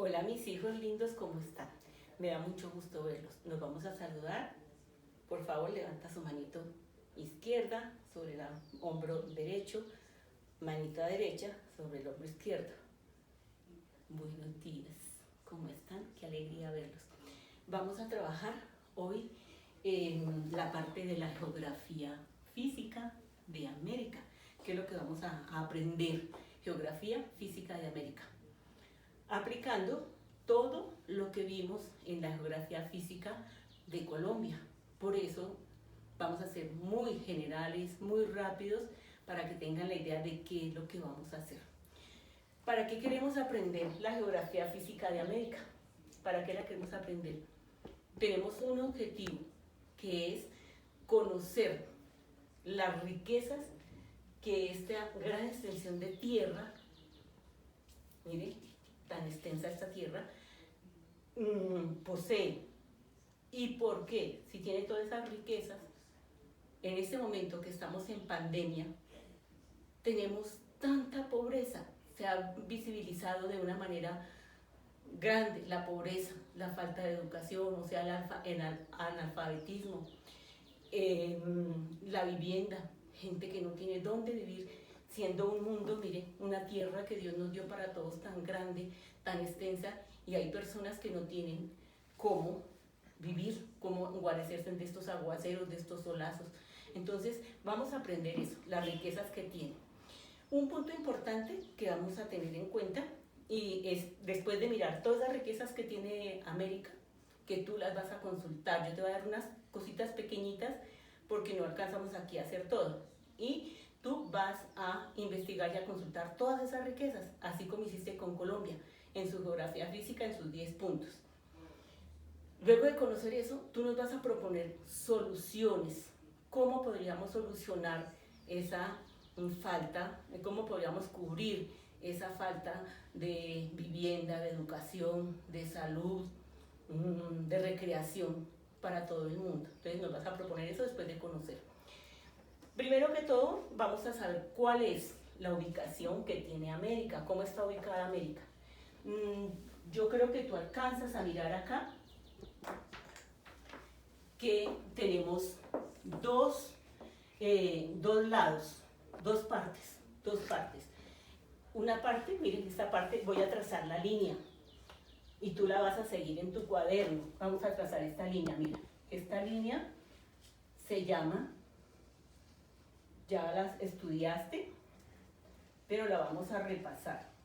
Hola mis hijos lindos, ¿cómo están? Me da mucho gusto verlos. Nos vamos a saludar. Por favor, levanta su manito izquierda sobre el hombro derecho, manita derecha sobre el hombro izquierdo. Buenos días, ¿cómo están? Qué alegría verlos. Vamos a trabajar hoy en la parte de la geografía física de América, que es lo que vamos a aprender, geografía física de América, aplicando todo lo que vimos en la geografía física de Colombia. Por eso vamos a ser muy generales, muy rápidos, para que tengan la idea de qué es lo que vamos a hacer. ¿Para qué queremos aprender la geografía física de América? ¿Para qué la queremos aprender? Tenemos un objetivo, que es conocer las riquezas que esta gran extensión de tierra, miren, tan extensa esta tierra, posee. ¿Y por qué? Si tiene todas esas riquezas, en este momento que estamos en pandemia, tenemos tanta pobreza. Se ha visibilizado de una manera grande la pobreza, la falta de educación, o sea, el analfabetismo, la vivienda, gente que no tiene dónde vivir, siendo un mundo, mire, una tierra que Dios nos dio para todos tan grande, tan extensa, y hay personas que no tienen cómo vivir, cómo guarecerse de estos aguaceros, de estos solazos. Entonces vamos a aprender eso, las riquezas que tiene. Un punto importante que vamos a tener en cuenta, y es después de mirar todas las riquezas que tiene América, que tú las vas a consultar. Yo te voy a dar unas cositas pequeñitas porque no alcanzamos aquí a hacer todo. Y tú vas a investigar y a consultar todas esas riquezas, así como hiciste con Colombia, en su geografía física, en sus 10 puntos. Luego de conocer eso, tú nos vas a proponer soluciones. ¿Cómo podríamos solucionar esa falta? ¿Cómo podríamos cubrir esa falta de vivienda, de educación, de salud, de recreación para todo el mundo? Entonces nos vas a proponer eso después de conocer. Primero que todo, vamos a saber cuál es la ubicación que tiene América, cómo está ubicada América. Yo creo que tú alcanzas a mirar acá que tenemos dos lados, dos partes. Una parte, miren esta parte, voy a trazar la línea y tú la vas a seguir en tu cuaderno. Vamos a trazar esta línea, mira, esta línea se llama, ya las estudiaste, pero la vamos a repasar.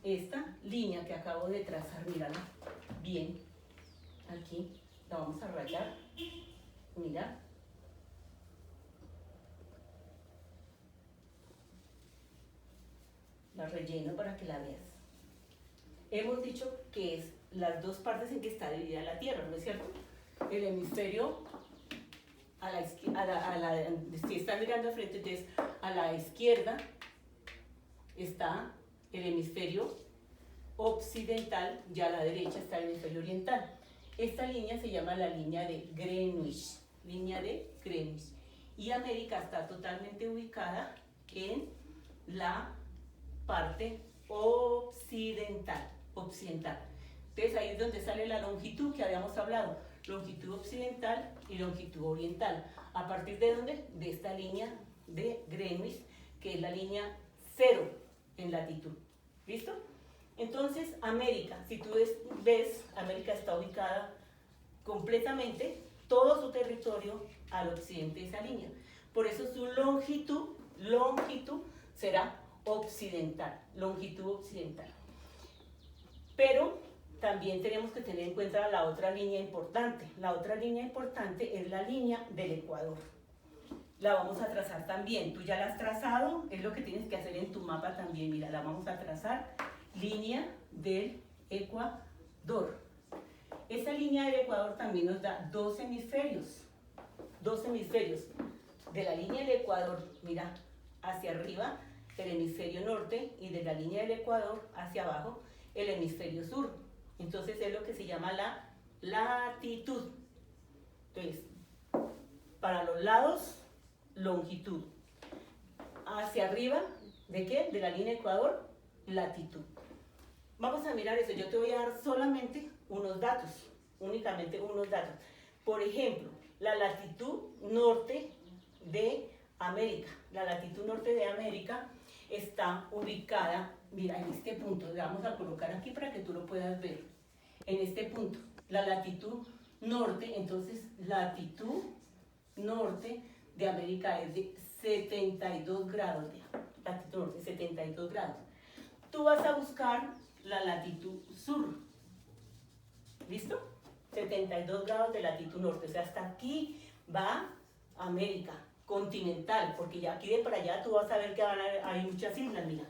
Esta línea que acabo de trazar, mírala bien, aquí la vamos a rayar, mira. La relleno para que la veas. Hemos dicho que es las dos partes en que está dividida la Tierra, ¿no es cierto? El hemisferio a la izquierda, si están mirando al frente, entonces a la izquierda está el hemisferio occidental y a la derecha está el hemisferio oriental. Esta línea se llama la línea de Greenwich, y América está totalmente ubicada en la parte occidental. Entonces ahí es donde sale la longitud que habíamos hablado, longitud occidental y longitud oriental. ¿A partir de dónde? De esta línea de Greenwich, que es la línea 0 en latitud. ¿Listo? Entonces América, si tú ves, América está ubicada completamente, todo su territorio al occidente de esa línea. Por eso su longitud será occidental, longitud occidental. Pero también tenemos que tener en cuenta la otra línea importante. La otra línea importante es la línea del Ecuador. La vamos a trazar también. Tú ya la has trazado, es lo que tienes que hacer en tu mapa también. Mira, la vamos a trazar. Línea del Ecuador. Esa línea del Ecuador también nos da dos hemisferios. De la línea del Ecuador, mira, hacia arriba, el hemisferio norte, y de la línea del Ecuador hacia abajo, el hemisferio sur. Entonces es lo que se llama la latitud. Entonces, para los lados, longitud. Hacia arriba, ¿de qué? De la línea Ecuador, latitud. Vamos a mirar eso. Yo te voy a dar solamente unos datos, únicamente unos datos. Por ejemplo, la latitud norte de América. La latitud norte de América está ubicada, mira, en este punto. Le vamos a colocar aquí para que tú lo puedas ver. En este punto, la latitud norte, entonces latitud norte de América es de 72 grados. Latitud norte, 72 grados. Tú vas a buscar la latitud sur. ¿Listo? 72 grados de latitud norte. O sea, hasta aquí va América continental, porque ya aquí de para allá tú vas a ver que hay muchas islas, mira.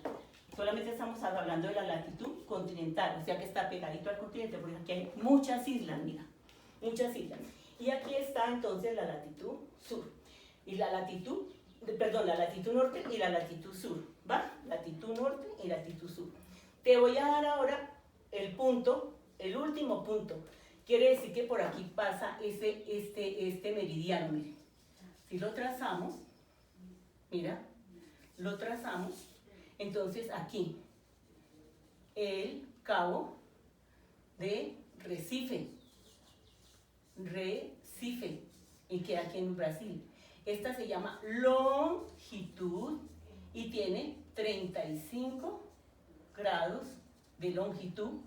Solamente estamos hablando de la latitud continental, o sea que está pegadito al continente, porque aquí hay muchas islas, mira. Muchas islas. Y aquí está entonces la latitud sur. Y la latitud, perdón, la latitud norte y la latitud sur. ¿Va? Latitud norte y latitud sur. Te voy a dar ahora el punto, el último punto. Quiere decir que por aquí pasa este meridiano, mire. Si lo trazamos, mira, lo trazamos, entonces aquí, el cabo de Recife, y queda aquí en Brasil. Esta se llama longitud y tiene 35 grados de longitud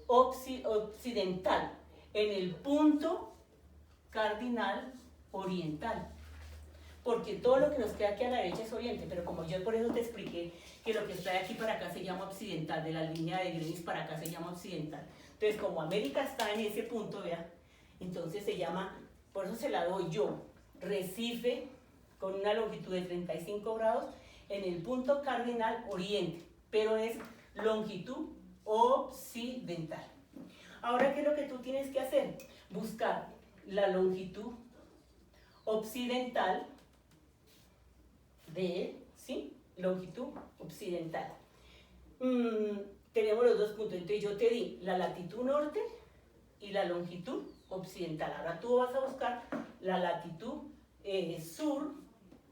occidental en el punto cardinal oriental, porque todo lo que nos queda aquí a la derecha es oriente, pero como yo por eso te expliqué que lo que está de aquí para acá se llama occidental, de la línea de Greenwich para acá se llama occidental. Entonces, como América está en ese punto, vea, entonces se llama, por eso se la doy yo, Recife, con una longitud de 35 grados en el punto cardinal oriente, pero es longitud occidental. Ahora, ¿qué es lo que tú tienes que hacer? Buscar la longitud occidental de, ¿sí? Longitud occidental. Tenemos los dos puntos, entonces yo te di la latitud norte y la longitud occidental. Ahora tú vas a buscar la latitud sur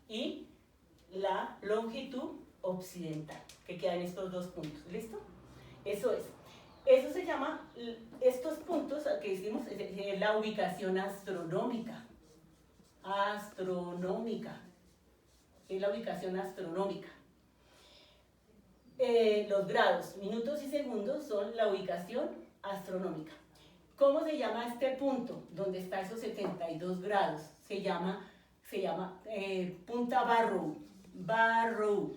y la longitud occidental, que quedan estos dos puntos. ¿Listo? Eso es. Eso se llama, estos puntos que hicimos, es la ubicación astronómica. Astronómica. Es la ubicación astronómica. Los grados, minutos y segundos son la ubicación astronómica. ¿Cómo se llama este punto donde está esos 72 grados? Se llama Punta Barrow. Barrow.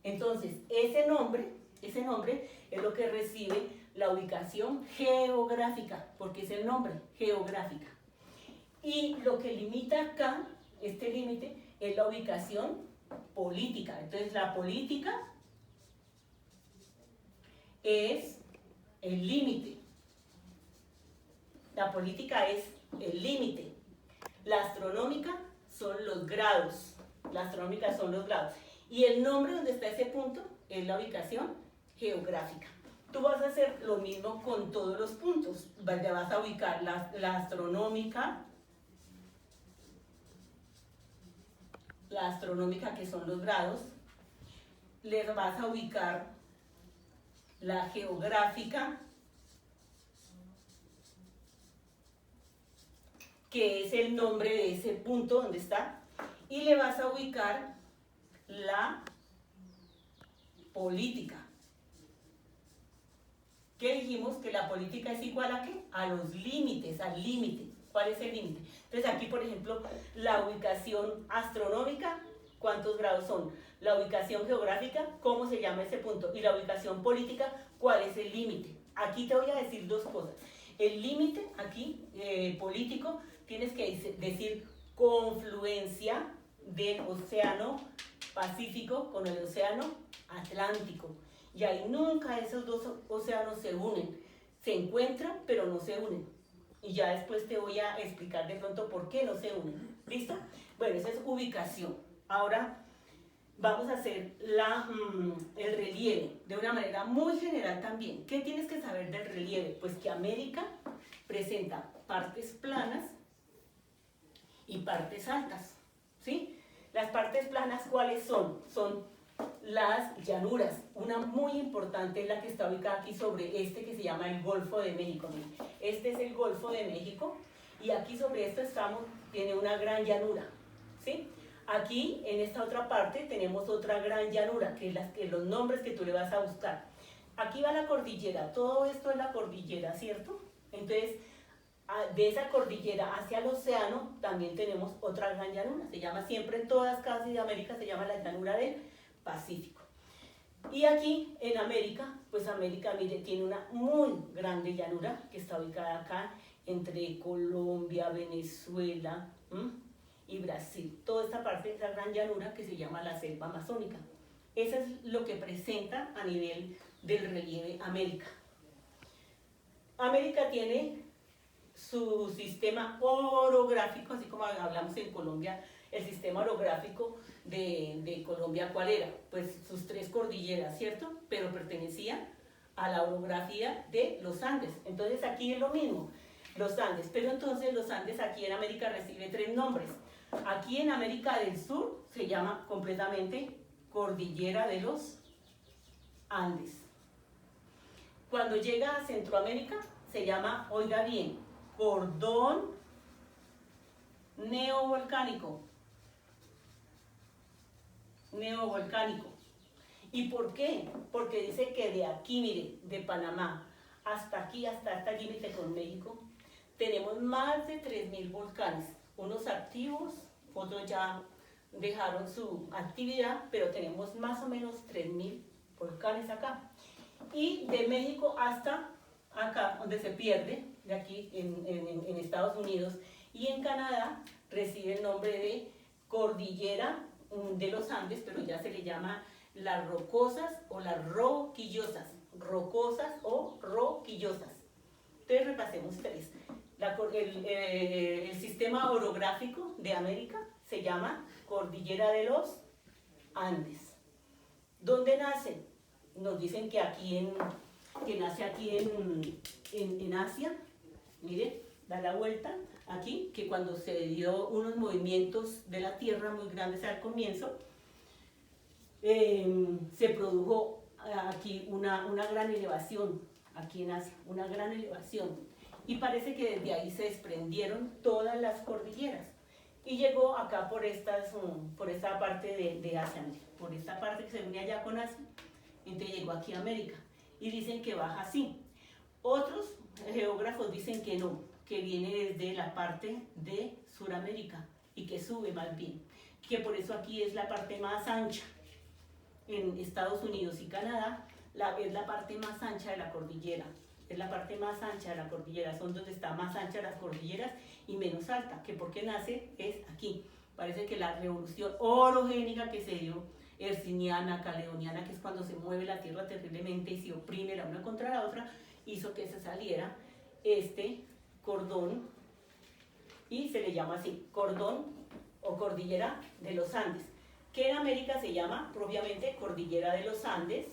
Entonces, ese nombre es lo que recibe la ubicación geográfica, porque es el nombre, geográfica. Y lo que limita acá, este límite, es la ubicación política. Entonces, la política es el límite. La política es el límite. La astronómica son los grados. La astronómica son los grados. Y el nombre donde está ese punto es la ubicación geográfica. Tú vas a hacer lo mismo con todos los puntos. Vas a ubicar la astronómica, que son los grados. Les vas a ubicar la geográfica, que es el nombre de ese punto donde está, y le vas a ubicar la política. ¿Qué dijimos? Que la política es igual a ¿qué? A los límites, al límite. ¿Cuál es el límite? Entonces aquí, por ejemplo, la ubicación astronómica, ¿cuántos grados son? La ubicación geográfica, ¿cómo se llama ese punto? Y la ubicación política, ¿cuál es el límite? Aquí te voy a decir dos cosas. El límite, aquí, político, tienes que decir confluencia del océano Pacífico con el océano Atlántico. Y ahí nunca esos dos océanos se unen. Se encuentran, pero no se unen. Y ya después te voy a explicar de pronto por qué no se unen. ¿Listo? Bueno, esa es ubicación. Ahora vamos a hacer el relieve de una manera muy general también. ¿Qué tienes que saber del relieve? Pues que América presenta partes planas y partes altas. ¿Sí? Las partes planas, ¿cuáles son? Son las llanuras. Una muy importante es la que está ubicada aquí sobre este que se llama el Golfo de México. Este es el Golfo de México y aquí sobre esto tiene una gran llanura, ¿sí? Aquí en esta otra parte tenemos otra gran llanura, que es los nombres que tú le vas a buscar. Aquí va la cordillera, todo esto es la cordillera, ¿cierto? Entonces, de esa cordillera hacia el océano también tenemos otra gran llanura, se llama siempre en todas casi de América, se llama la llanura del Pacífico. Y aquí en América, pues América, mire, tiene una muy grande llanura que está ubicada acá entre Colombia, Venezuela y Brasil. Toda esta parte de esa gran llanura que se llama la selva amazónica. Eso es lo que presenta a nivel del relieve América. América tiene su sistema orográfico, así como hablamos en Colombia, el sistema orográfico de Colombia, ¿cuál era? Pues sus tres cordilleras, ¿cierto? Pero pertenecían a la orografía de los Andes. Entonces aquí es lo mismo, los Andes. Pero entonces los Andes aquí en América recibe tres nombres. Aquí en América del Sur se llama completamente Cordillera de los Andes. Cuando llega a Centroamérica se llama, oiga bien, cordón neovolcánico. ¿Y por qué? Porque dice que de aquí, mire, de Panamá hasta aquí, hasta este límite con México, tenemos más de 3.000 volcanes, unos activos, otros ya dejaron su actividad, pero tenemos más o menos 3.000 volcanes acá. Y de México hasta acá, donde se pierde, de aquí en Estados Unidos y en Canadá, recibe el nombre de Cordillera de los Andes, pero ya se le llama las rocosas o las roquillosas, rocosas o roquillosas. Entonces repasemos tres. El sistema orográfico de América se llama Cordillera de los Andes. ¿Dónde nace? Nos dicen que nace aquí en Asia. Mire, da la vuelta aquí, que cuando se dio unos movimientos de la Tierra muy grandes al comienzo, se produjo aquí una gran elevación, aquí en Asia, una gran elevación. Y parece que desde ahí se desprendieron todas las cordilleras. Y llegó acá por esta parte de Asia, por esta parte que se une allá con Asia, entonces llegó aquí a América. Y dicen que baja así. Otros geógrafos dicen que no, que viene desde la parte de Sudamérica y que sube más bien, que por eso aquí es la parte más ancha. En Estados Unidos y Canadá es la parte más ancha de la cordillera, es la parte más ancha de la cordillera, son donde está más ancha las cordilleras y menos alta, que porque nace es aquí. Parece que la revolución orogénica que se dio, herciniana, caledoniana, que es cuando se mueve la tierra terriblemente y se oprime la una contra la otra, hizo que se saliera este cordón y se le llama así, cordón o cordillera de los Andes, que en América se llama propiamente Cordillera de los Andes.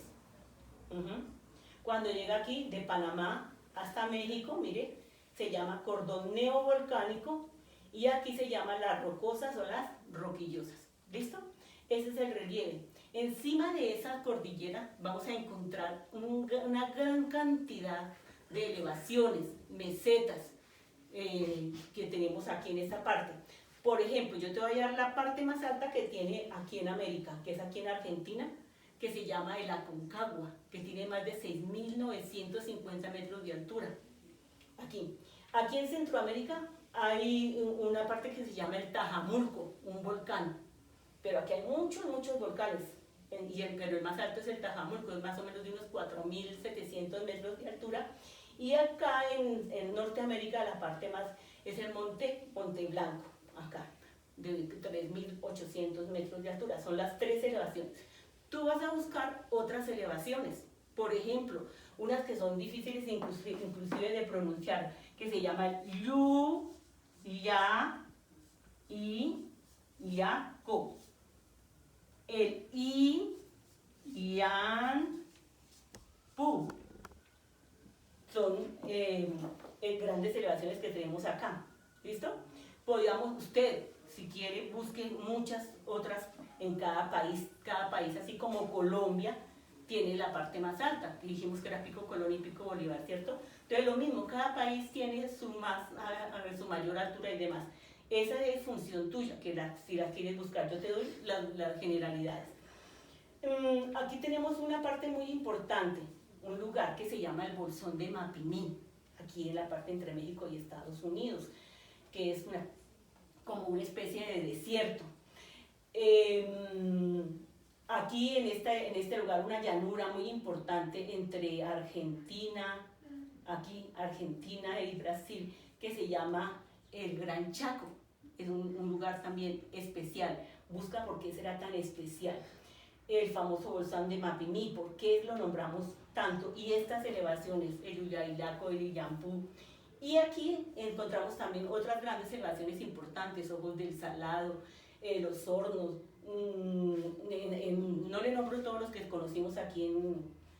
Cuando llega aquí de Panamá hasta México, mire, se llama cordón neovolcánico y aquí se llama las rocosas o las roquillosas. ¿Listo? Ese es el relieve. Encima de esa cordillera vamos a encontrar una gran cantidad de elevaciones, mesetas que tenemos aquí en esta parte. Por ejemplo, yo te voy a dar la parte más alta que tiene aquí en América, que es aquí en Argentina, que se llama el Aconcagua, que tiene más de 6.950 metros de altura. Aquí en Centroamérica hay una parte que se llama el Tajamulco, un volcán, pero aquí hay muchos volcanes, pero el más alto es el Tajamulco, es más o menos de unos 4.700 metros de altura, y acá en Norteamérica la parte más es el Monte Blanco, acá, de 3.800 metros de altura, son las tres elevaciones. Tú vas a buscar otras elevaciones, por ejemplo, unas que son difíciles inclusive de pronunciar, que se llaman Yu, Ya, I, Yaco. El I, Yan, Pu. Son grandes elevaciones que tenemos acá. ¿Listo? Podríamos, usted, si quiere, busque muchas otras en cada país, así como Colombia tiene la parte más alta, dijimos que era Pico Colón y Pico Bolívar, ¿cierto? Entonces lo mismo, cada país tiene su mayor altura y demás. Esa es función tuya, que si la quieres buscar, yo te doy las generalidades. Aquí tenemos una parte muy importante, un lugar que se llama el Bolsón de Mapimí, aquí en la parte entre México y Estados Unidos, que es como una especie de desierto. Aquí en este lugar una llanura muy importante entre Argentina y Brasil, que se llama el Gran Chaco. Es un lugar también especial. Busca por qué será tan especial. El famoso Bolsón de Mapimí, por qué lo nombramos tanto, y estas elevaciones, el Ullailaco, el Illampú. Y aquí encontramos también otras grandes elevaciones importantes, Ojos del Salado, Los Hornos. No le nombro todos los que conocimos aquí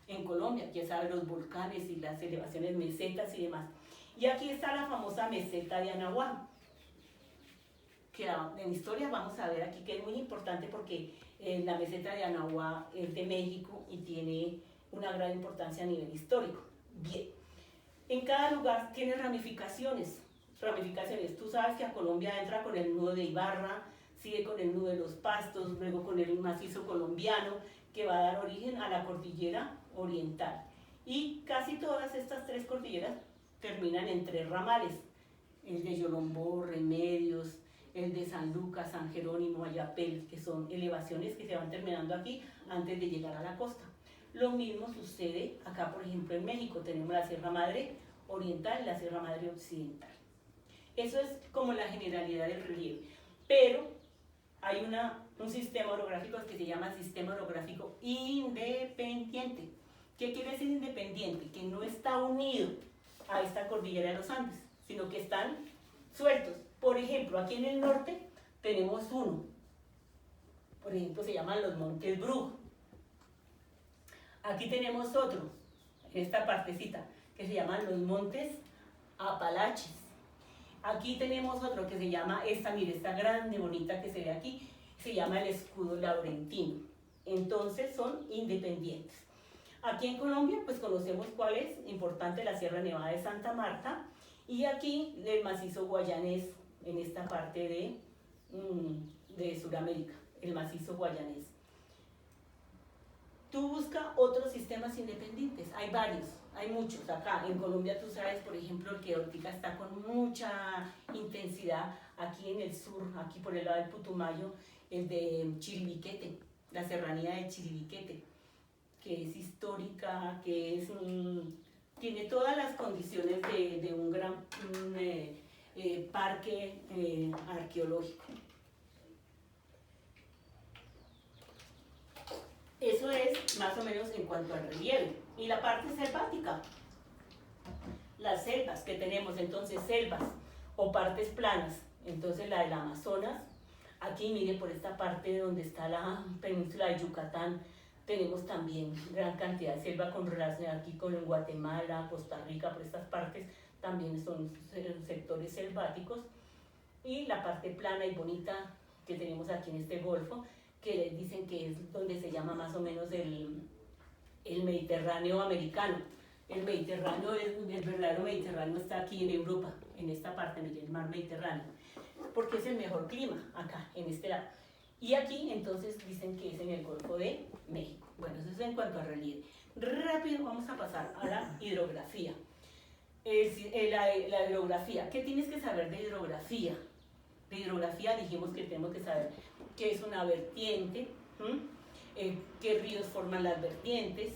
en Colombia, ya saben, los volcanes y las elevaciones, mesetas y demás. Y aquí está la famosa meseta de Anahuac, que en historia vamos a ver aquí, que es muy importante porque la meseta de Anahuac es de México y tiene una gran importancia a nivel histórico. Bien, en cada lugar tiene ramificaciones. Tú sabes que a Colombia entra con el nudo de Ibarra, sigue con el nudo de los Pastos, luego con el macizo colombiano, que va a dar origen a la cordillera oriental. Y casi todas estas tres cordilleras terminan en tres ramales, el de Yolombó, Remedios, el de San Lucas, San Jerónimo, Ayapel, que son elevaciones que se van terminando aquí antes de llegar a la costa. Lo mismo sucede acá, por ejemplo, en México, tenemos la Sierra Madre Oriental y la Sierra Madre Occidental. Eso es como la generalidad del relieve, pero hay un sistema orográfico que se llama sistema orográfico independiente. ¿Qué quiere decir independiente? Que no está unido a esta cordillera de los Andes, sino que están sueltos. Por ejemplo, aquí en el norte tenemos uno, por ejemplo, se llaman los Montes Brug. Aquí tenemos otro, en esta partecita, que se llaman los Montes Apalaches. Aquí tenemos otro que se llama, mire, esta grande, bonita que se ve aquí, se llama el Escudo Laurentino. Entonces son independientes. Aquí en Colombia, pues conocemos cuál es, importante, la Sierra Nevada de Santa Marta, y aquí el macizo guayanés, en esta parte de Sudamérica, el macizo guayanés. Tú busca otros sistemas independientes, hay varios, hay muchos. Acá en Colombia tú sabes, por ejemplo, el que ahorita está con mucha intensidad aquí en el sur, aquí por el lado del Putumayo, el de Chiribiquete, la serranía de Chiribiquete, que es histórica, que tiene todas las condiciones de un gran parque arqueológico. Eso es más o menos en cuanto al relieve. Y la parte selvática, las selvas que tenemos, entonces selvas o partes planas, entonces la del Amazonas, aquí mire por esta parte donde está la península de Yucatán, tenemos también gran cantidad de selva con relación aquí con Guatemala, Costa Rica, por estas partes también son sectores selváticos. Y la parte plana y bonita que tenemos aquí en este golfo, que dicen que es donde se llama más o menos el Mediterráneo americano. El Mediterráneo, el verdadero Mediterráneo está aquí en Europa, en esta parte, en el mar Mediterráneo, porque es el mejor clima acá, en este lado. Y aquí entonces dicen que es en el Golfo de México. Bueno, eso es en cuanto a relieve. Rápido vamos a pasar a la hidrografía. La hidrografía, ¿qué tienes que saber de hidrografía? De hidrografía dijimos que tenemos que saber qué es una vertiente, qué ríos forman las vertientes,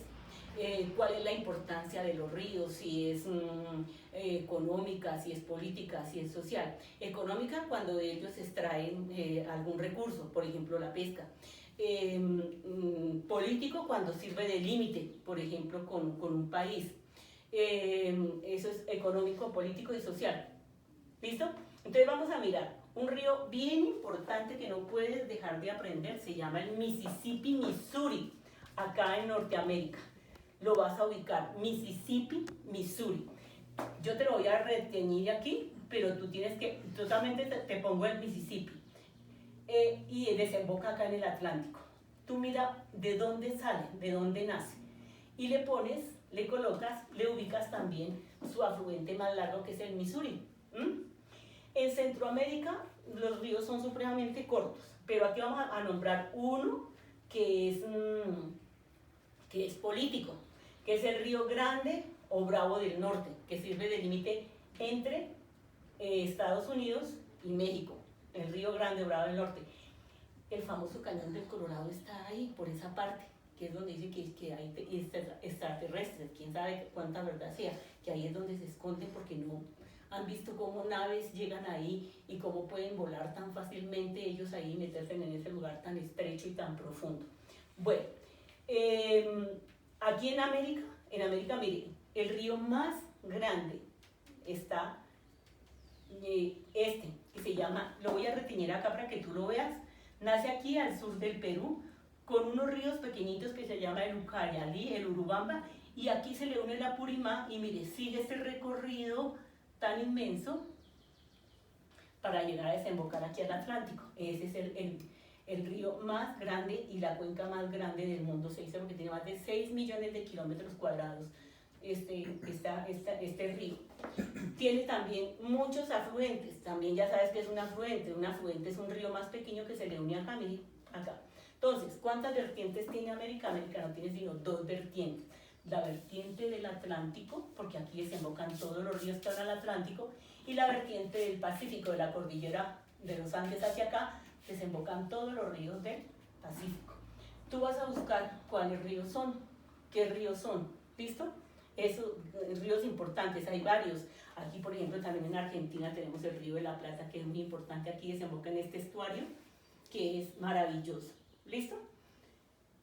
cuál es la importancia de los ríos, si es económica, si es política, si es social. Económica cuando de ellos extraen algún recurso, por ejemplo la pesca. Político cuando sirve de límite, por ejemplo con un país. Eso es económico, político y social. ¿Listo? Entonces vamos a mirar. Un río bien importante que no puedes dejar de aprender se llama el Mississippi, Missouri, acá en Norteamérica. Lo vas a ubicar, Mississippi, Missouri. Yo te lo voy a retener aquí, pero tú tienes que, totalmente te pongo el Mississippi. y desemboca acá en el Atlántico. Tú mira de dónde sale, de dónde nace, y le pones, le colocas, le ubicas también su afluente más largo, que es el Missouri. En Centroamérica los ríos son supremamente cortos, pero aquí vamos a nombrar uno que es político, que es el Río Grande o Bravo del Norte, que sirve de límite entre Estados Unidos y México, el Río Grande o Bravo del Norte. El famoso Cañón del Colorado está ahí, por esa parte, que es donde dice que hay extraterrestres, quién sabe cuánta verdad sea, que ahí es donde se esconden porque no han visto cómo naves llegan ahí y cómo pueden volar tan fácilmente ellos ahí y meterse en ese lugar tan estrecho y tan profundo. Bueno, aquí en América, mire, el río más grande está que se llama, lo voy a retiñer acá para que tú lo veas, nace aquí al sur del Perú, con unos ríos pequeñitos que se llama el Ucayali, el Urubamba, y aquí se le une la Purimá, y mire, sigue este recorrido tan inmenso para llegar a desembocar aquí al Atlántico. Ese es el río más grande y la cuenca más grande del mundo, se dice porque tiene más de 6 millones de kilómetros cuadrados este río. Tiene también muchos afluentes, también ya sabes que es un afluente es un río más pequeño que se le une acá, mire, acá. Entonces, ¿cuántas vertientes tiene América? América no tiene sino 2 vertientes. La vertiente del Atlántico, porque aquí desembocan todos los ríos que van al Atlántico, y la vertiente del Pacífico, de la cordillera de los Andes hacia acá, desembocan todos los ríos del Pacífico. Tú vas a buscar cuáles ríos son, qué ríos son, ¿listo? Esos ríos importantes, hay varios. Aquí, por ejemplo, también en Argentina tenemos el río de la Plata, que es muy importante, aquí desemboca en este estuario, que es maravilloso. ¿Listo?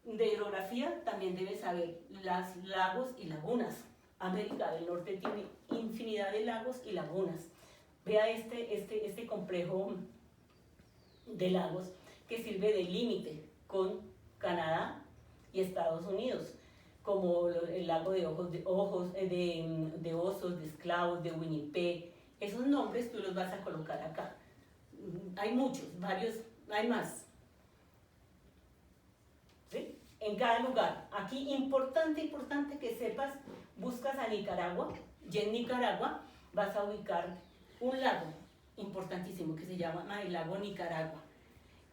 De hidrografía también debes saber los lagos y lagunas. América del Norte tiene infinidad de lagos y lagunas. Vea este complejo de lagos que sirve de límite con Canadá y Estados Unidos, como el lago de osos, de esclavos, de Winnipeg. Esos nombres tú los vas a colocar acá. Hay muchos, varios, hay más. ¿Sí? En cada lugar. Aquí importante que sepas, buscas a Nicaragua y en Nicaragua vas a ubicar un lago importantísimo que se llama el lago Nicaragua.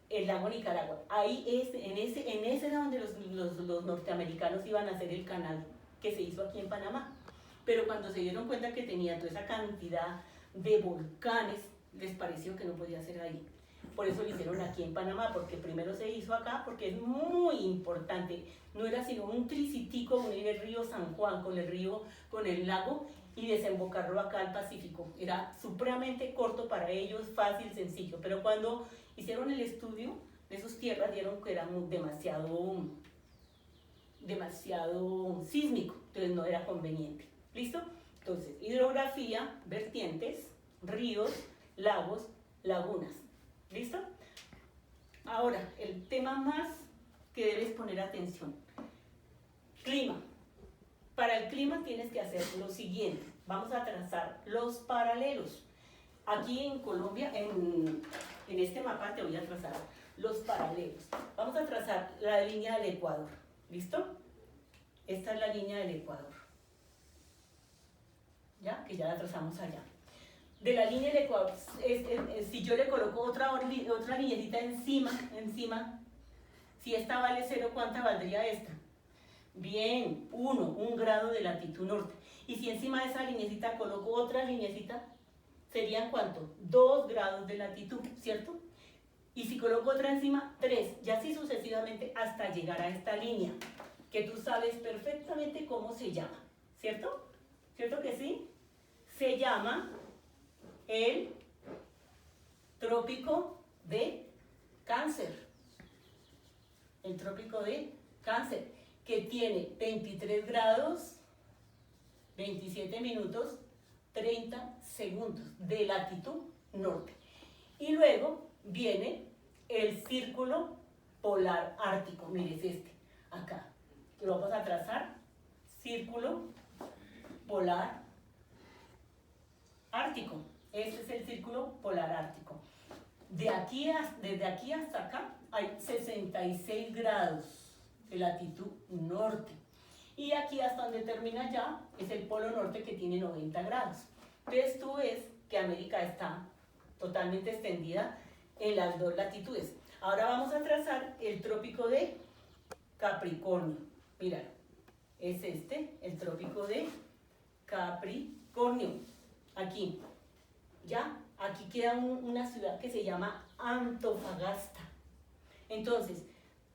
El lago Nicaragua. Ahí en ese era donde los norteamericanos iban a hacer el canal que se hizo aquí en Panamá. Pero cuando se dieron cuenta que tenía toda esa cantidad de volcanes, les pareció que no podía ser ahí. Por eso lo hicieron aquí en Panamá, porque primero se hizo acá, porque es muy importante. No era sino un tricitico unir el río San Juan con el lago y desembocarlo acá al Pacífico. Era supremamente corto para ellos, fácil, sencillo. Pero cuando hicieron el estudio de sus tierras, vieron que era demasiado sísmico, entonces no era conveniente. ¿Listo? Entonces, hidrografía, vertientes, ríos, lagos, lagunas. ¿Listo? Ahora, el tema más que debes poner atención. Clima. Para el clima tienes que hacer lo siguiente. Vamos a trazar los paralelos. Aquí en Colombia, en este mapa te voy a trazar los paralelos. Vamos a trazar la línea del Ecuador. ¿Listo? Esta es la línea del Ecuador. ¿Ya? Que ya la trazamos allá. De la línea del Ecuador, si yo le coloco otra lineecita encima, si esta vale 0, ¿cuánta valdría esta? Bien, 1 grado de latitud norte. Y si encima de esa lineecita coloco otra lineecita, ¿serían cuánto? 2 grados de latitud, ¿cierto? Y si coloco otra encima, 3, y así sucesivamente hasta llegar a esta línea, que tú sabes perfectamente cómo se llama, ¿cierto? ¿Cierto que sí? Se llama el trópico de Cáncer. El trópico de Cáncer, que tiene 23 grados, 27 minutos, 30 segundos de latitud norte. Y luego viene el círculo polar ártico. Mire, es acá. Lo vamos a trazar. Círculo polar ártico. Este es el círculo polar ártico. desde aquí hasta acá hay 66 grados de latitud norte. Y aquí hasta donde termina ya es el polo norte que tiene 90 grados. Entonces tú ves que América está totalmente extendida en las dos latitudes. Ahora vamos a trazar el trópico de Capricornio. Mira, es el trópico de Capricornio. Aquí, ya, aquí queda una ciudad que se llama Antofagasta. Entonces,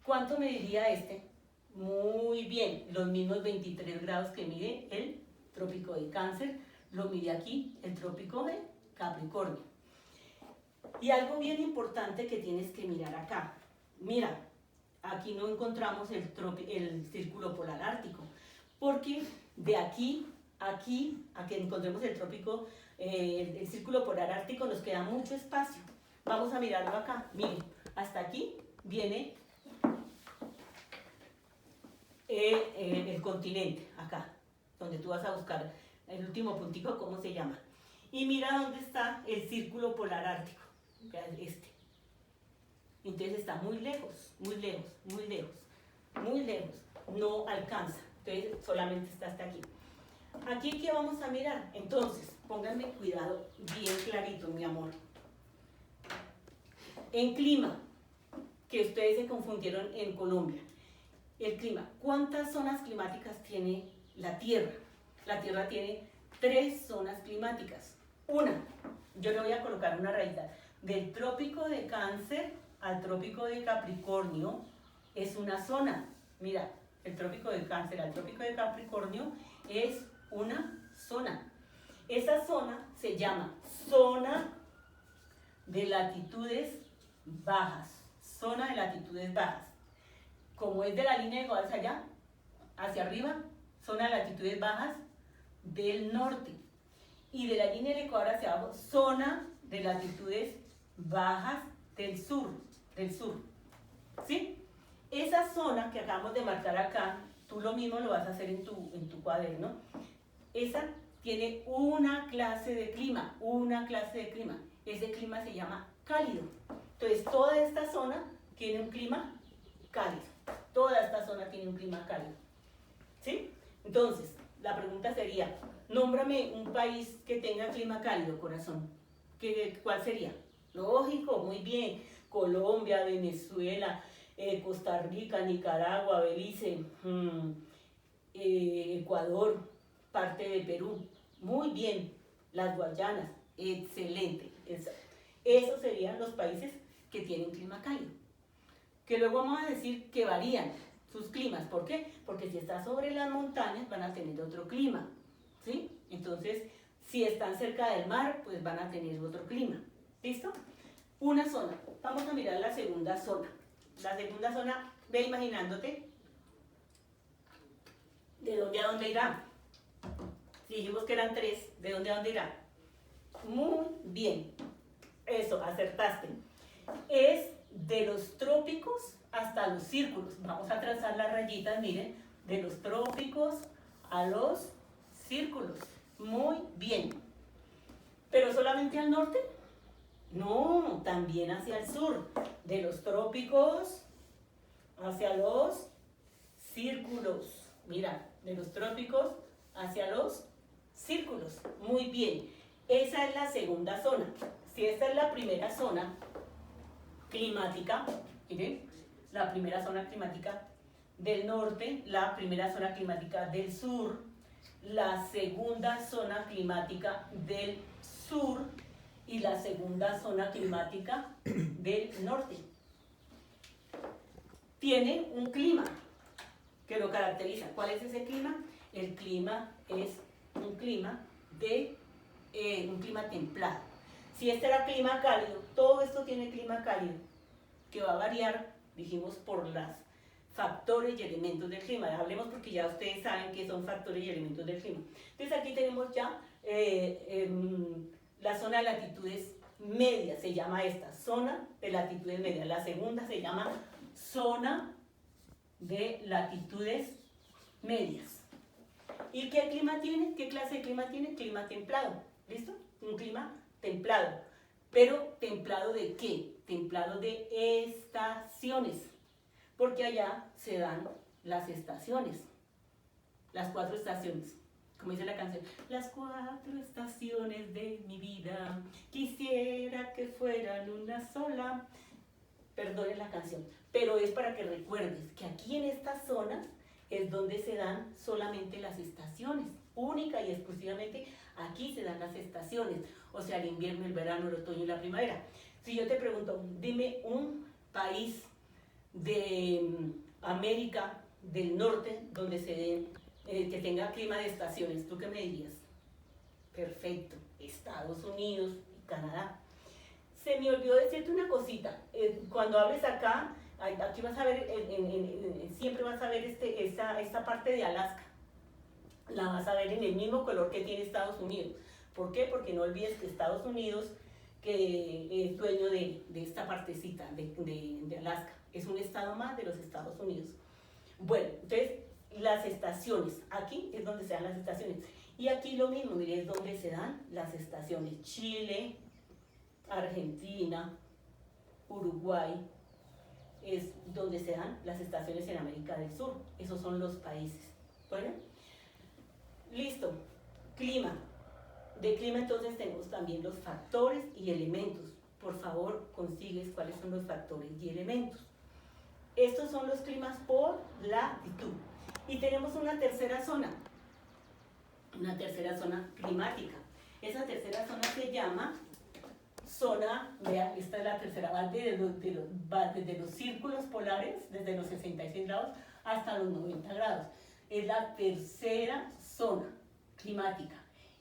¿cuánto mediría este? Muy bien, los mismos 23 grados que mide el trópico de Cáncer, lo mide aquí el trópico de Capricornio. Y algo bien importante que tienes que mirar acá. Mira, aquí no encontramos el círculo polar ártico, porque de aquí a que encontremos el trópico, el círculo polar ártico, nos queda mucho espacio. Vamos a mirarlo acá. Miren, hasta aquí viene el continente, acá, donde tú vas a buscar el último puntico, ¿cómo se llama? Y mira dónde está el círculo polar ártico, Entonces está muy lejos, muy lejos, muy lejos, muy lejos, no alcanza, entonces solamente está hasta aquí. Aquí, ¿qué vamos a mirar? Entonces, pónganme cuidado, bien clarito, mi amor. En clima, que ustedes se confundieron en Colombia. El clima, ¿cuántas zonas climáticas tiene la Tierra? La Tierra tiene 3 zonas climáticas. Una, yo le voy a colocar una rayita, del trópico de Cáncer al trópico de Capricornio es una zona. Mira, el trópico de Cáncer al trópico de Capricornio es una zona. Esa zona se llama zona de latitudes bajas. Zona de latitudes bajas. Como es de la línea de Ecuador hacia arriba, zona de latitudes bajas del norte. Y de la línea del Ecuador hacia abajo, zona de latitudes bajas del sur. ¿Sí? Esa zona que acabamos de marcar acá, tú lo mismo lo vas a hacer en tu cuaderno. Esa tiene una clase de clima, Ese clima se llama cálido. Entonces, toda esta zona tiene un clima cálido. ¿Sí? Entonces, la pregunta sería, nómbrame un país que tenga clima cálido, corazón. ¿Cuál sería? Lógico, muy bien. Colombia, Venezuela, Costa Rica, Nicaragua, Belice, Ecuador, parte de Perú. Muy bien. Las Guayanas, excelente. Esos serían los países que tienen clima cálido. Que luego vamos a decir que varían sus climas. ¿Por qué? Porque si está sobre las montañas van a tener otro clima, ¿sí? Entonces, si están cerca del mar, pues van a tener otro clima. ¿Listo? Una zona. Vamos a mirar la segunda zona. La segunda zona, ve imaginándote de dónde a dónde irá. Si dijimos que eran 3, ¿de dónde a dónde irá? Muy bien. Eso, acertaste. Es de los trópicos hasta los círculos. Vamos a trazar las rayitas, miren, de los trópicos a los círculos. Muy bien. ¿Pero solamente al norte? No, también hacia el sur. De los trópicos hacia los círculos. Mira, de los trópicos hacia los círculos. Muy bien. Esa es la segunda zona. Si esta es la primera zona climática, miren, la primera zona climática del norte, la primera zona climática del sur, la segunda zona climática del sur y la segunda zona climática del norte. Tiene un clima que lo caracteriza. ¿Cuál es ese clima? El clima es un clima templado. Si este era clima cálido, todo esto tiene clima cálido, que va a variar, dijimos, por los factores y elementos del clima. Hablemos porque ya ustedes saben qué son factores y elementos del clima. Entonces aquí tenemos ya la zona de latitudes medias, se llama esta, zona de latitudes medias. La segunda se llama zona de latitudes medias. ¿Y qué clima tiene? ¿Qué clase de clima tiene? Clima templado. ¿Listo? Un clima templado. Pero templado ¿de qué? Templado de estaciones, porque allá se dan las estaciones, las 4 estaciones. Como dice la canción, las 4 estaciones de mi vida, quisiera que fueran una sola. Perdonen la canción, pero es para que recuerdes que aquí en estas zonas es donde se dan solamente las estaciones, única y exclusivamente aquí se dan las estaciones, o sea, el invierno, el verano, el otoño y la primavera. Si yo te pregunto, dime un país de América del Norte donde se den, que tenga clima de estaciones, ¿tú qué me dirías? Perfecto, Estados Unidos y Canadá. Se me olvidó decirte una cosita, cuando hables acá, aquí vas a ver, siempre vas a ver esta parte de Alaska, la vas a ver en el mismo color que tiene Estados Unidos. ¿Por qué? Porque no olvides que Estados Unidos, que es dueño de esta partecita de Alaska, es un estado más de los Estados Unidos. Bueno, entonces, las estaciones, aquí es donde se dan las estaciones. Y aquí lo mismo, mire, es donde se dan las estaciones. Chile, Argentina, Uruguay, es donde se dan las estaciones en América del Sur. Esos son los países. Bueno, listo. Clima. De clima entonces tenemos también los factores y elementos. Por favor, consigues cuáles son los factores y elementos. Estos son los climas por latitud. Y tenemos una tercera zona climática. Esa tercera zona se llama zona, vean, esta es la tercera, va desde los círculos polares, desde los 66 grados hasta los 90 grados. Es la tercera zona climática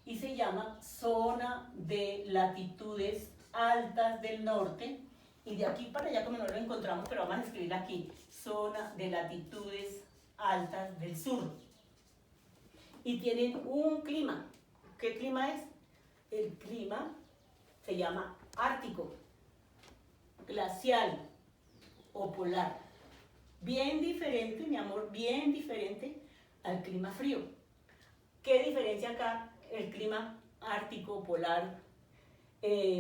y se llama zona de latitudes altas del norte, y de aquí para allá como no lo encontramos, pero vamos a escribir aquí, zona de latitudes altas del sur. Y tienen un clima. ¿Qué clima es? El clima se llama ártico, glacial o polar. Bien diferente, mi amor, bien diferente al clima frío. ¿Qué diferencia acá el clima ártico, polar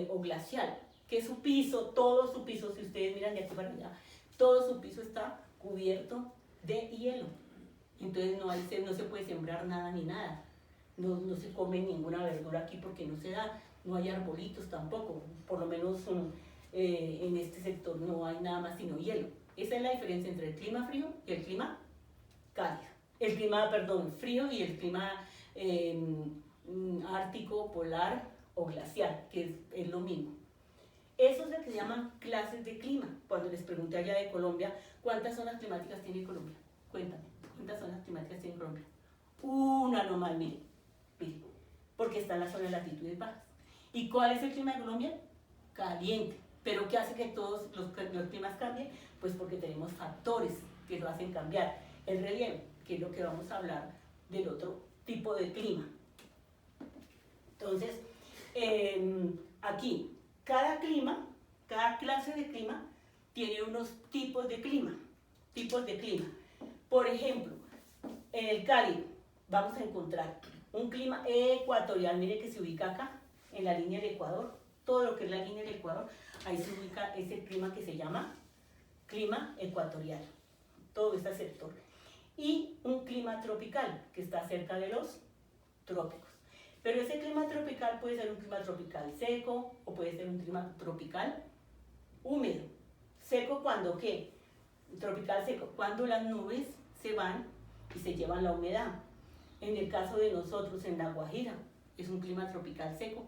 o glacial? Que su piso, todo su piso, si ustedes miran de aquí para allá, todo su piso está cubierto de hielo. Entonces no se puede sembrar nada ni nada. No se come ninguna verdura aquí porque no se da. No hay arbolitos tampoco, por lo menos en este sector no hay nada más sino hielo. Esa es la diferencia entre el clima frío y el clima cálido. El clima, perdón, frío y el clima ártico, polar o glacial, que es lo mismo. Eso es lo que se llaman clases de clima. Cuando les pregunté allá de Colombia, ¿cuántas zonas climáticas tiene Colombia? Cuéntame, ¿cuántas zonas climáticas tiene Colombia? Una nomás, mire, porque está en la zona de latitudes bajas. ¿Y cuál es el clima de Colombia? Caliente. ¿Pero qué hace que todos los climas cambien? Pues porque tenemos factores que lo hacen cambiar. El relieve, que es lo que vamos a hablar del otro tipo de clima. Entonces, aquí, cada clase de clima tiene unos tipos de clima. Por ejemplo, en el cálido vamos a encontrar un clima ecuatorial, mire que se ubica acá, en la línea del Ecuador, todo lo que es la línea del Ecuador, ahí se ubica ese clima que se llama clima ecuatorial, todo este sector. Y un clima tropical, que está cerca de los trópicos. Pero ese clima tropical puede ser un clima tropical seco o puede ser un clima tropical húmedo. ¿Seco cuando qué? Tropical seco, cuando las nubes se van y se llevan la humedad. En el caso de nosotros en La Guajira, es un clima tropical seco.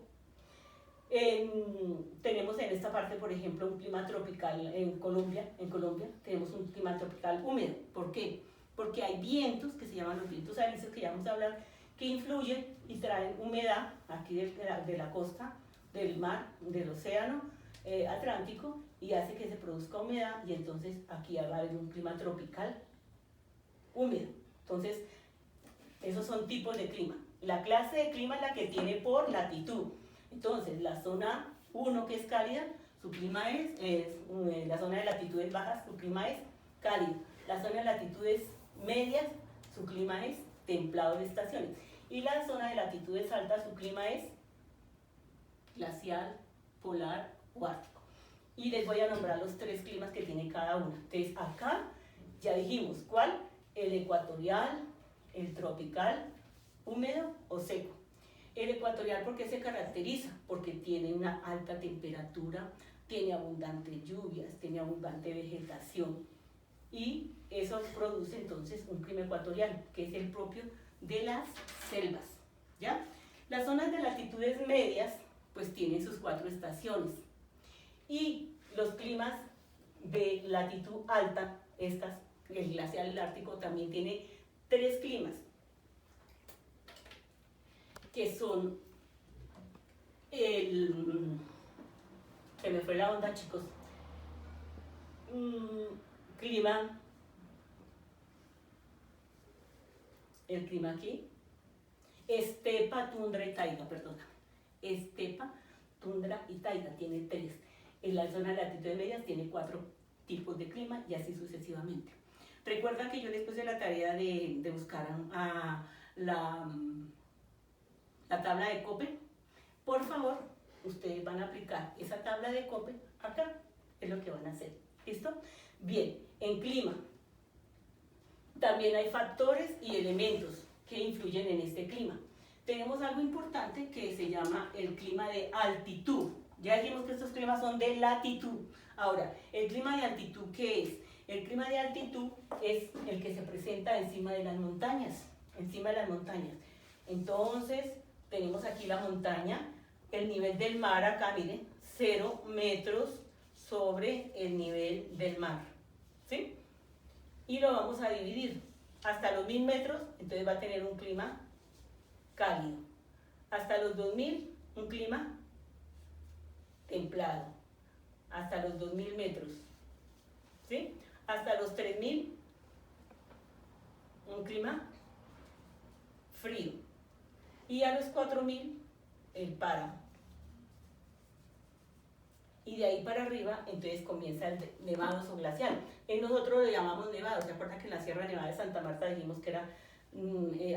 Tenemos en esta parte, por ejemplo, un clima tropical en Colombia tenemos un clima tropical húmedo. ¿Por qué? Porque hay vientos que se llaman los vientos alisios, que ya vamos a hablar, que influyen y traen humedad aquí de la costa, del mar, del océano Atlántico, y hace que se produzca humedad, y entonces aquí va a haber un clima tropical húmedo. Entonces, esos son tipos de clima. La clase de clima es la que tiene por latitud. Entonces, la zona 1, que es cálida, su clima la zona de latitudes bajas, su clima es cálido. La zona de latitudes medias, su clima es templado de estaciones. Y la zona de latitudes altas, su clima es glacial, polar o ártico. Y les voy a nombrar los 3 climas que tiene cada uno. Entonces acá ya dijimos, ¿cuál? El ecuatorial, el tropical, húmedo o seco. El ecuatorial, ¿por qué se caracteriza? Porque tiene una alta temperatura, tiene abundantes lluvias, tiene abundante vegetación y eso produce entonces un clima ecuatorial, que es el propio de las selvas, ¿ya? Las zonas de latitudes medias pues tienen sus 4 estaciones y los climas de latitud alta, el glacial el ártico también tiene 3 climas, que son se me fue la onda, chicos, el clima aquí, estepa, tundra y taiga, perdona, estepa, tundra y taiga, tiene 3, en la zona de latitudes medias tiene 4 tipos de clima y así sucesivamente. Recuerda que yo les puse la tarea de buscar la tabla de Köppen. Por favor, ustedes van a aplicar esa tabla de Köppen acá, es lo que van a hacer. ¿Listo? Bien, en clima también hay factores y elementos que influyen en este clima. Tenemos algo importante que se llama el clima de altitud. Ya dijimos que estos climas son de latitud. Ahora, ¿el clima de altitud qué es? El clima de altitud es el que se presenta encima de las montañas. Encima de las montañas. Entonces, tenemos aquí la montaña, el nivel del mar acá, miren, 0 metros sobre el nivel del mar, ¿sí? Y lo vamos a dividir hasta los 1000 metros, entonces va a tener un clima cálido. Hasta los 2000, un clima templado. Hasta los 2000 metros, ¿sí? Hasta los 3000, un clima frío. Y a los 4000, el páramo. Y de ahí para arriba, entonces comienza el nevados o glacial. Nosotros lo llamamos nevados. ¿Se acuerdan que en la Sierra Nevada de Santa Marta dijimos que era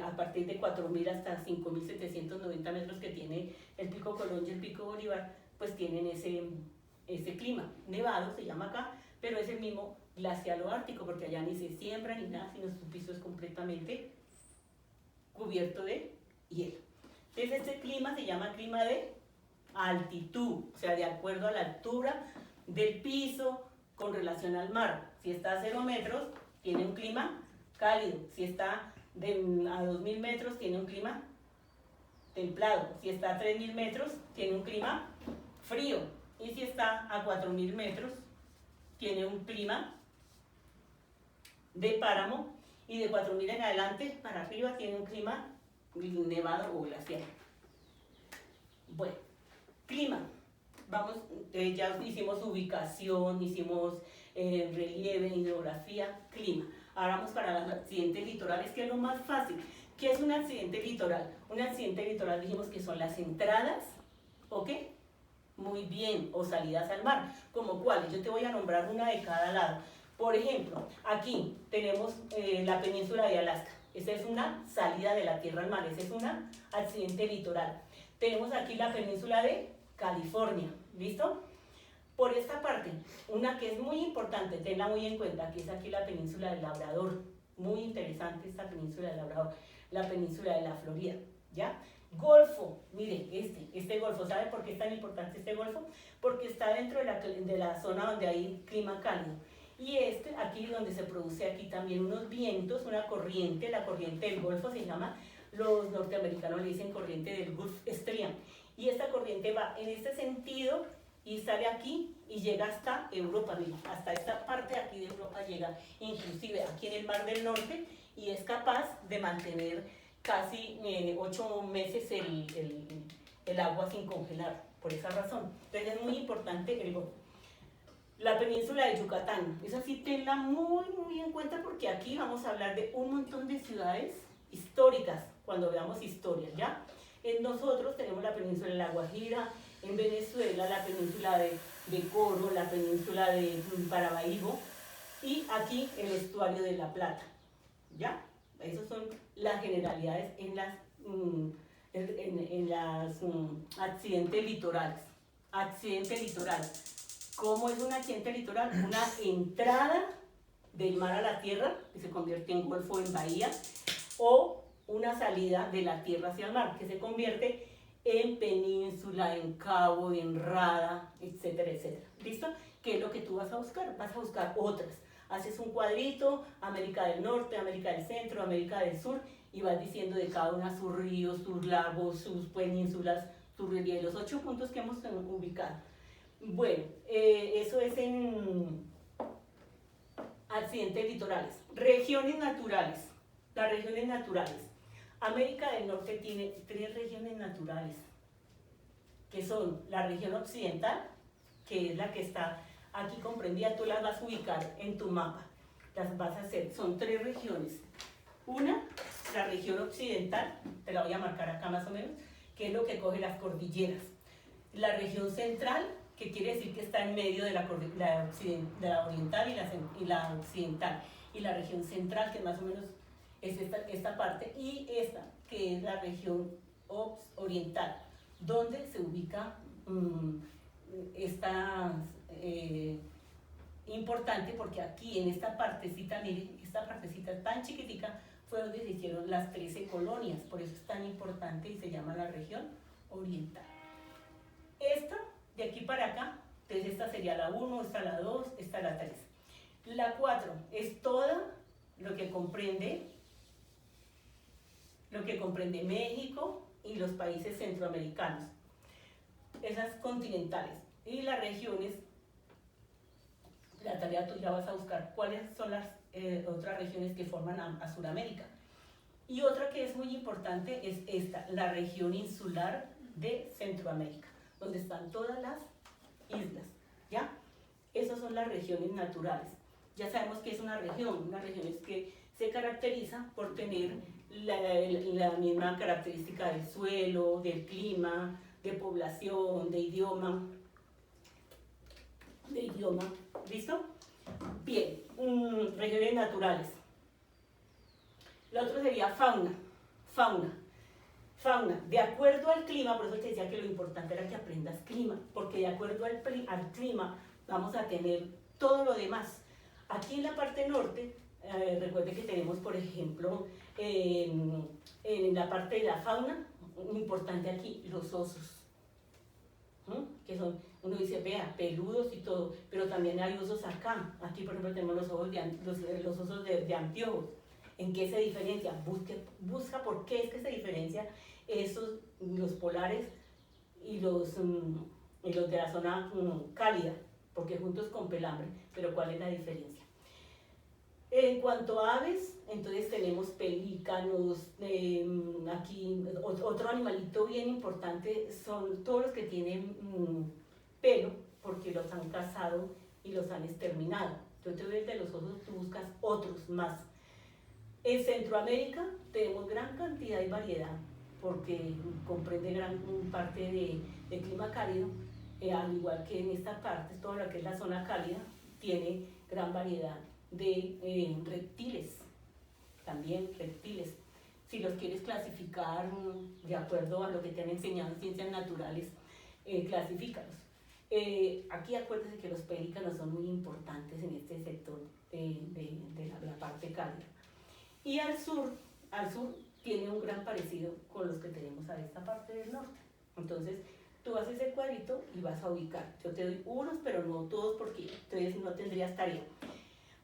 a partir de 4000 hasta 5790 metros que tiene el Pico Colón y el Pico Bolívar, pues tienen ese clima. Nevado se llama acá, pero es el mismo glacial o ártico, porque allá ni se siembra ni nada, sino su piso es completamente cubierto de hielo. Entonces este clima se llama clima de altitud, o sea, de acuerdo a la altura del piso con relación al mar. Si está a 0 metros, tiene un clima cálido. Si está a 2000 metros, tiene un clima templado. Si está a 3000 metros, tiene un clima frío. Y si está a 4000 metros, tiene un clima de páramo. Y de 4000 en adelante, para arriba, tiene un clima nevado o glacial. Bueno, clima. Vamos, ya hicimos ubicación, hicimos relieve, hidrografía, clima. Ahora vamos para los accidentes litorales, que es lo más fácil. ¿Qué es un accidente litoral? Un accidente litoral dijimos que son las entradas, ¿ok? Muy bien, o salidas al mar. ¿Como cuáles? Yo te voy a nombrar una de cada lado. Por ejemplo, aquí tenemos la península de Alaska. Esa es una salida de la tierra al mar, ese es un accidente litoral. Tenemos aquí la península de California, ¿listo? Por esta parte, una que es muy importante, tenla muy en cuenta, que es aquí la península del Labrador. Muy interesante esta península del Labrador, la península de la Florida, ¿ya? Golfo, mire, este golfo, ¿sabe por qué es tan importante este golfo? Porque está dentro de la zona donde hay clima cálido. Y aquí donde se produce aquí también unos vientos, una corriente, la corriente del Golfo se llama, los norteamericanos le dicen corriente del Gulf Stream. Y esta corriente va en este sentido y sale aquí y llega hasta Europa, mira, hasta esta parte de aquí de Europa llega, inclusive aquí en el Mar del Norte, y es capaz de mantener casi 8 meses el agua sin congelar, por esa razón. Entonces es muy importante el Golfo. La península de Yucatán, esa sí tenla muy en cuenta porque aquí vamos a hablar de un montón de ciudades históricas cuando veamos historias, ¿ya? Nosotros tenemos la península de La Guajira, en Venezuela la península de Coro, la península de Parabaíbo y aquí el estuario de La Plata, ¿ya? Esas son las generalidades en las accidentes litorales. accidente litoral. ¿Cómo es un accidente litoral? Una entrada del mar a la tierra, que se convierte en golfo, en bahía, o una salida de la tierra hacia el mar, que se convierte en península, en cabo, en rada, etcétera, etcétera. ¿Listo? ¿Qué es lo que tú vas a buscar? Vas a buscar otras. Haces un cuadrito, América del Norte, América del Centro, América del Sur, y vas diciendo de cada una sus ríos, sus lagos, sus penínsulas, sus relieves, los 8 puntos que hemos ubicado. Bueno, eso es en accidentes litorales. Regiones naturales. Las regiones naturales. América del Norte tiene 3 regiones naturales, que son la región occidental, que es la que está aquí comprendida, tú las vas a ubicar en tu mapa, las vas a hacer, son 3 regiones. Una, la región occidental, te la voy a marcar acá más o menos, que es lo que coge las cordilleras. La región central, que quiere decir que está en medio de la oriental y la occidental. Y la región central, que más o menos es esta parte, y esta, que es la región oriental, donde se ubica esta importante, porque aquí en esta partecita, miren, esta partecita tan chiquitica, fue donde se hicieron las 13 colonias, por eso es tan importante y se llama la región oriental. Esta, de aquí para acá, entonces esta sería la 1, esta la 2, esta la 3. La 4 es toda lo que comprende México y los países centroamericanos, esas continentales. Y las regiones, la tarea tuya vas a buscar cuáles son las otras regiones que forman a Sudamérica. Y otra que es muy importante es esta, la región insular de Centroamérica, donde están todas las islas, ¿ya? Esas son las regiones naturales. Ya sabemos que es una región es que se caracteriza por tener la misma característica del suelo, del clima, de población, de idioma. ¿Listo? Bien, regiones naturales. Lo otro sería fauna. De acuerdo al clima, por eso te decía que lo importante era que aprendas clima, porque de acuerdo al clima vamos a tener todo lo demás. Aquí en la parte norte, recuerde que tenemos, por ejemplo, en la parte de la fauna, importante aquí, los osos, que son, uno dice, vea, peludos y todo, pero también hay osos acá. Aquí, por ejemplo, tenemos los osos de anteojos. ¿En qué se diferencia? Busca por qué es que se diferencia los polares y los de la zona cálida, porque juntos con pelambre, pero ¿cuál es la diferencia? En cuanto a aves, entonces tenemos pelícanos, aquí otro animalito bien importante son todos los que tienen pelo, porque los han cazado y los han exterminado. Entonces desde los osos tú buscas otros más. En Centroamérica tenemos gran cantidad y variedad, porque comprende gran parte de clima cálido, al igual que en esta parte, toda lo que es la zona cálida, tiene gran variedad de reptiles, también reptiles. Si los quieres clasificar de acuerdo a lo que te han enseñado en ciencias naturales, clasifícalos. Aquí acuérdense que los pelícanos son muy importantes en este sector de la parte cálida. Y al sur tiene un gran parecido con los que tenemos a esta parte del norte. Entonces, tú haces ese cuadrito y vas a ubicar. Yo te doy unos, pero no todos porque entonces no tendrías tarea.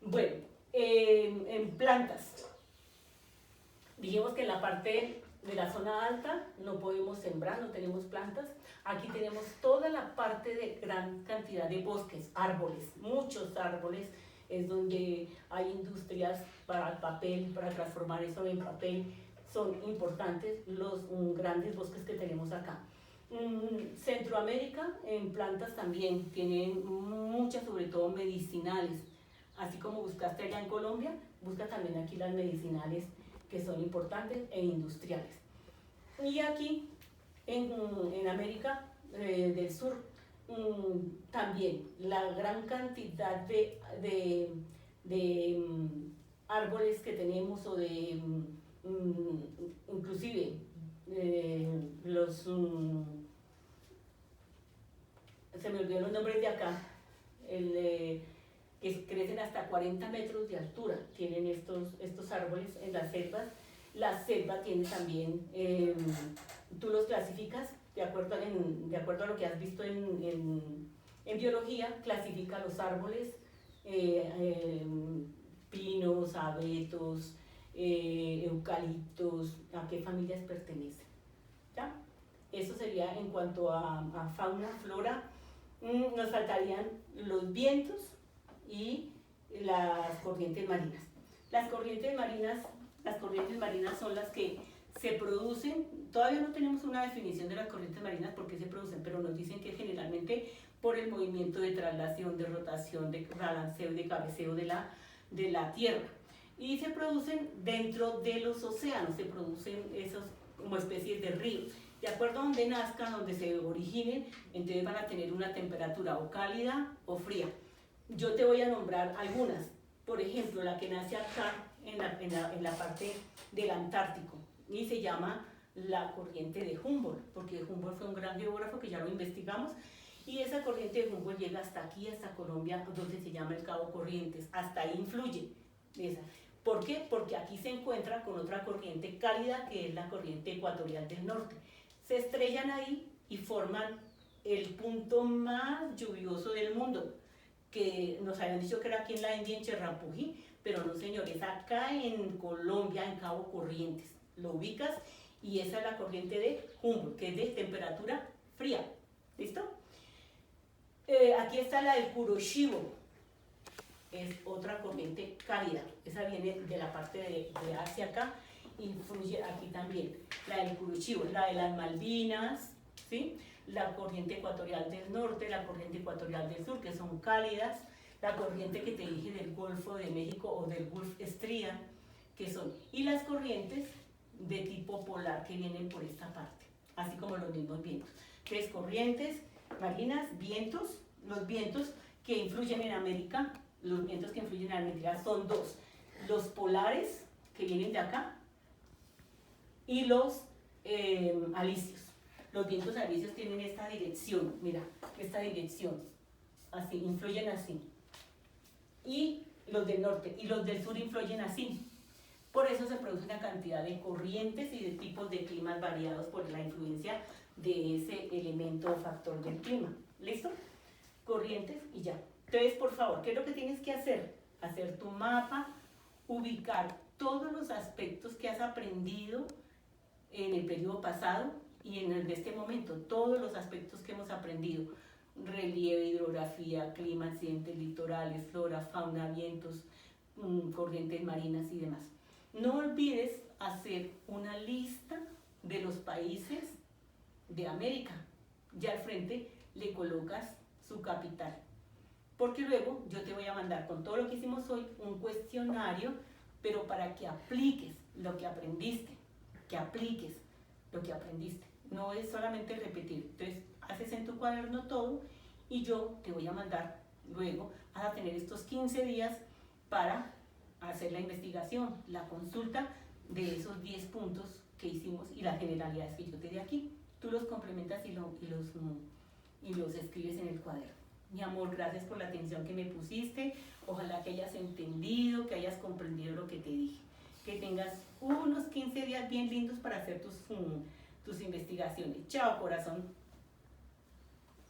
Bueno, en plantas. Dijimos que en la parte de la zona alta no podemos sembrar, no tenemos plantas. Aquí tenemos toda la parte de gran cantidad de bosques, árboles, muchos árboles. Es donde hay industrias para el papel, para transformar eso en papel. Son importantes los grandes bosques que tenemos acá. Centroamérica en plantas también tienen muchas, sobre todo medicinales. Así como buscaste allá en Colombia, busca también aquí las medicinales que son importantes e industriales. Y aquí en América del Sur, también la gran cantidad de árboles que tenemos o de inclusive los se me olvidó los nombres de acá, que crecen hasta 40 metros de altura, tienen estos árboles en las selvas. La selva tiene también, tú los clasificas de acuerdo a lo que has visto en biología, clasifica los árboles, pinos, abetos, eucaliptos, a qué familias pertenecen. ¿Ya? Eso sería en cuanto a fauna, flora. Nos faltarían los vientos y las corrientes marinas. Las corrientes marinas son las que se producen, todavía no tenemos una definición de las corrientes marinas por qué se producen, pero nos dicen que generalmente por el movimiento de traslación, de rotación, de balanceo, de cabeceo de la Tierra. Y se producen dentro de los océanos, se producen esos como especies de ríos. De acuerdo a donde nazcan, donde se originen, entonces van a tener una temperatura o cálida o fría. Yo te voy a nombrar algunas. Por ejemplo, la que nace acá en la parte del Antártico y se llama la corriente de Humboldt, porque Humboldt fue un gran geógrafo que ya lo investigamos, y esa corriente de Humboldt llega hasta aquí, hasta Colombia, donde se llama el Cabo Corrientes. Hasta ahí influye esa. ¿Por qué? Porque aquí se encuentra con otra corriente cálida que es la corriente ecuatorial del norte. Se estrellan ahí y forman el punto más lluvioso del mundo, que nos habían dicho que era aquí en la India, en Cherrapují, pero no, señores, acá en Colombia, en Cabo Corrientes, lo ubicas, y esa es la corriente de Humboldt, que es de temperatura fría. ¿Listo? Aquí está la del Kuroshibo, es otra corriente cálida, esa viene de la parte de Asia acá, influye aquí también. La del Kuroshibo, la de las Malvinas, ¿sí? La corriente ecuatorial del norte, la corriente ecuatorial del sur, que son cálidas, la corriente que te dije del Golfo de México o del Gulf Stream, que son, y las corrientes de tipo polar que vienen por esta parte, así como los mismos vientos. Tres corrientes marinas, vientos, los vientos que influyen en América, los vientos que influyen en América son dos, los polares que vienen de acá y los alisios. Los vientos alisios tienen esta dirección, mira, esta dirección, así, influyen así. Y los del norte y los del sur influyen así. Por eso se produce una cantidad de corrientes y de tipos de climas variados por la influencia de ese elemento o factor del clima. ¿Listo? Corrientes y ya. Entonces, por favor, ¿qué es lo que tienes que hacer? Hacer tu mapa, ubicar todos los aspectos que has aprendido en el periodo pasado y en el de este momento, todos los aspectos que hemos aprendido: relieve, hidrografía, clima, accidentes litorales, flora, fauna, vientos, corrientes marinas y demás. No olvides hacer una lista de los países de América. Ya al frente le colocas su capital, porque luego yo te voy a mandar con todo lo que hicimos hoy un cuestionario, pero para que apliques lo que aprendiste, que apliques lo que aprendiste. No es solamente repetir. Entonces, haces en tu cuaderno todo y yo te voy a mandar luego, vas a tener estos 15 días para hacer la investigación, la consulta de esos 10 puntos que hicimos y las generalidades que yo te di aquí. Tú los complementas y los escribes en el cuaderno. Mi amor, gracias por la atención que me pusiste. Ojalá que hayas entendido, que hayas comprendido lo que te dije. Que tengas unos 15 días bien lindos para hacer tus investigaciones. Chao, corazón.